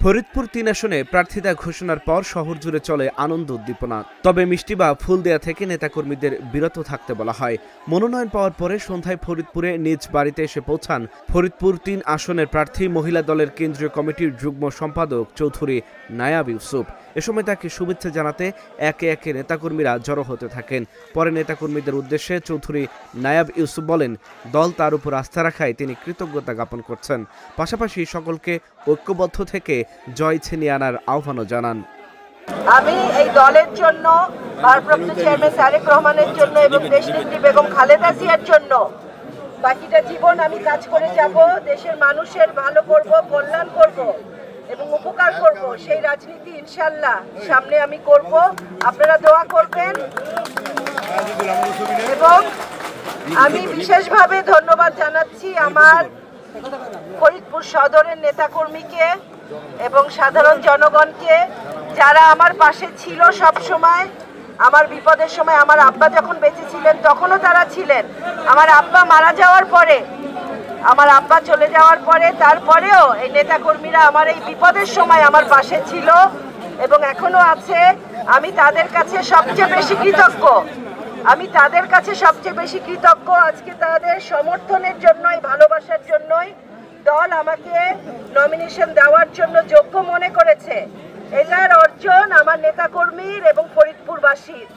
ফরিদপুর ৩ আসনে প্রার্থিতা ঘোষণার পর শহর জুড়ে চলে আনন্দ উদ্দীপনা। তবে মিষ্টি বা ফুল দেয়া থেকে নেতাকর্মীদের বিরত থাকতে বলা হয়। মনোনয়ন পাওয়ার পরে সন্ধ্যায় ফরিদপুরে নিজ বাড়িতে এসে পৌঁছান ফরিদপুর ৩ আসনের প্রার্থী মহিলা দলের কেন্দ্রীয় কমিটির যুগ্ম সম্পাদক চৌধুরী নায়াব ইউসুফ। এ সময় তাকে শুভেচ্ছা জানাতে একে একে নেতাকর্মীরা জড়ো হতে থাকেন। পরে নেতাকর্মীদের উদ্দেশ্যে চৌধুরী নায়াব ইউসুফ বলেন, দল তার উপর আস্থা রাখায় তিনি কৃতজ্ঞতা জ্ঞাপন করছেন। পাশাপাশি সকলকে ঐক্যবদ্ধ থেকে জয় ছিনিয়ে আনার আহ্বানও জানান। আমি এই দলের জন্য, ভারপ্রাপ্ত চেয়ারম্যান তারেক রহমানের জন্য এবং দেশনেত্রী বেগম খালেদা জিয়ার জন্য বাকিটা জীবন আমি কাজ করে যাব। দেশের মানুষের ভালো করব, কল্যাণ করব এবং উপকার করব। সেই রাজনীতি ইনশাআল্লাহ সামনে আমি করব। আপনারা দোয়া করবেন। এবং আমি বিশেষভাবে ধন্যবাদ জানাচ্ছি আমার ফরিদপুর সদরের নেতাকর্মীকে এবং সাধারণ জনগণকে, যারা আমার পাশে ছিল সব সময়। আমার বিপদের সময় আমার আব্বা যখন বেঁচে ছিলেন তখনও তারা ছিলেন। আমার আব্বা মারা যাওয়ার পরে, আমার আব্বা চলে যাওয়ার পরে, তারপরেও এই নেতাকর্মীরা আমার এই বিপদের সময় আমার পাশে ছিল এবং এখনো আছে। আমি তাদের কাছে সবচেয়ে বেশি কৃতজ্ঞ। আজকে তাদের সমর্থনের জন্যই, ভালোবাসার জন্যই দল আমাকে নমিনেশন দেওয়ার জন্য যোগ্য মনে করেছে। এটার অর্জন আমার নেতাকর্মীর এবং ফরিদপুরবাসীর।